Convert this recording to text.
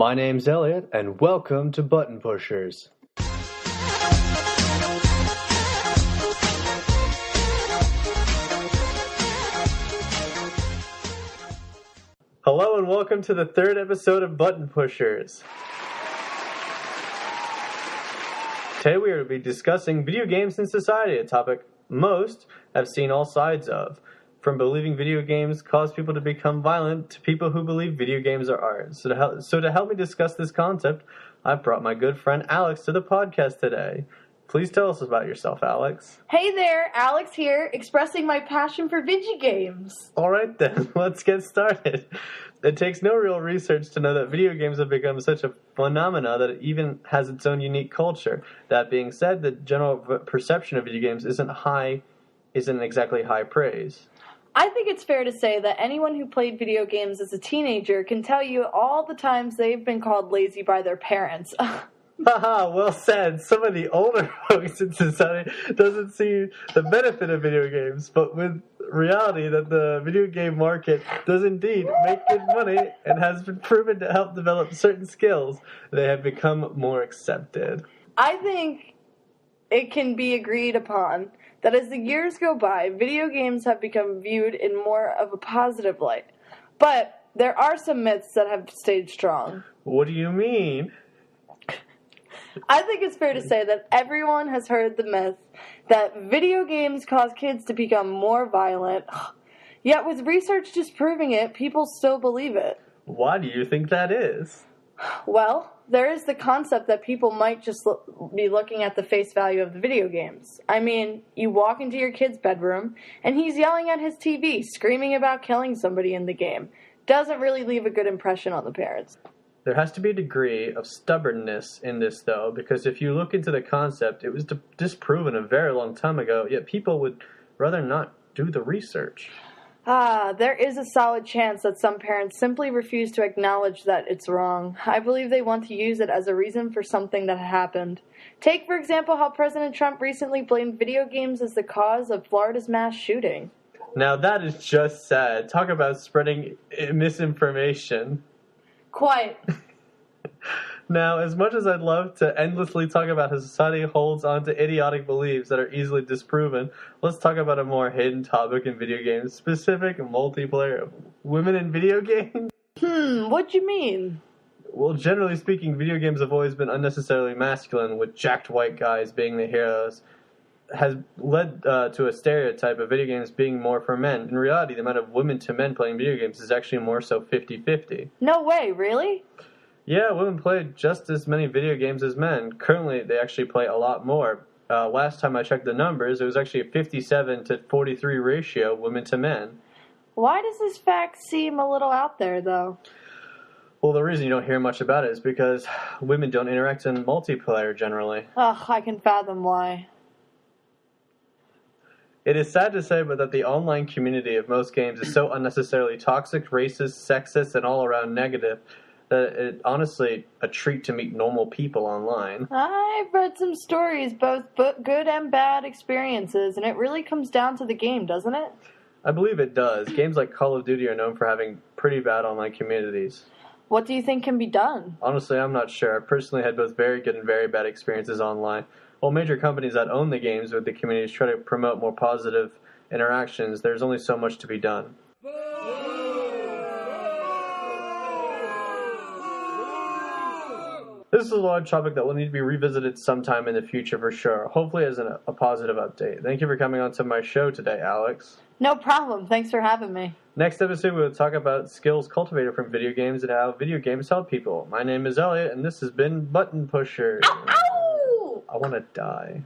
My name's Elliot, and welcome to Button Pushers. Hello and welcome to the third episode of Button Pushers. Today we will be discussing video games in society, a topic most have seen all sides of. From believing video games cause people to become violent to people who believe video games are art. So to help me discuss this concept, I've brought my good friend Alex to the podcast today. Please tell us about yourself, Alex. Hey there, Alex here, expressing my passion for video games. Alright then, let's get started. It takes no real research to know that video games have become such a phenomena that it even has its own unique culture. That being said, the general perception of video games isn't exactly high praise. I think it's fair to say that anyone who played video games as a teenager can tell you all the times they've been called lazy by their parents. Haha, well said. Some of the older folks in society doesn't see the benefit of video games, but with reality that the video game market does indeed make good money and has been proven to help develop certain skills, they have become more accepted. I think it can be agreed upon that as the years go by, video games have become viewed in more of a positive light. But there are some myths that have stayed strong. What do you mean? I think it's fair to say that everyone has heard the myth that video games cause kids to become more violent. Yet with research disproving it, people still believe it. Why do you think that is? Well, there is the concept that people might just be looking at the face value of the video games. I mean, you walk into your kid's bedroom, and he's yelling at his TV, screaming about killing somebody in the game. Doesn't really leave a good impression on the parents. There has to be a degree of stubbornness in this, though, because if you look into the concept, it was disproven a very long time ago, yet people would rather not do the research. There is a solid chance that some parents simply refuse to acknowledge that it's wrong. I believe they want to use it as a reason for something that happened. Take, for example, how President Trump recently blamed video games as the cause of Florida's mass shooting. Now that is just sad. Talk about spreading misinformation. Quite. Now, as much as I'd love to endlessly talk about how society holds on to idiotic beliefs that are easily disproven, let's talk about a more hidden topic in video games, specific multiplayer of women in video games. What do you mean? Well, generally speaking, video games have always been unnecessarily masculine, with jacked white guys being the heroes, has led to a stereotype of video games being more for men. In reality, the amount of women to men playing video games is actually more so 50-50. No way, really? Yeah, women play just as many video games as men. Currently, they actually play a lot more. Last time I checked the numbers, it was actually a 57 to 43 ratio, women to men. Why does this fact seem a little out there, though? Well, the reason you don't hear much about it is because women don't interact in multiplayer generally. Ugh, I can fathom why. It is sad to say, but that the online community of most games is so unnecessarily toxic, racist, sexist, and all around negative that it's honestly a treat to meet normal people online. I've read some stories, both good and bad experiences, and it really comes down to the game, doesn't it? I believe it does. Games like Call of Duty are known for having pretty bad online communities. What do you think can be done? Honestly, I'm not sure. I personally had both very good and very bad experiences online. While major companies that own the games with the communities try to promote more positive interactions, there's only so much to be done. This is a large topic that will need to be revisited sometime in the future for sure, hopefully as a positive update. Thank you for coming on to my show today, Alex. No problem. Thanks for having me. Next episode, we will talk about skills cultivated from video games and how video games help people. My name is Elliot, and this has been Button Pushers. Ow! I want to die.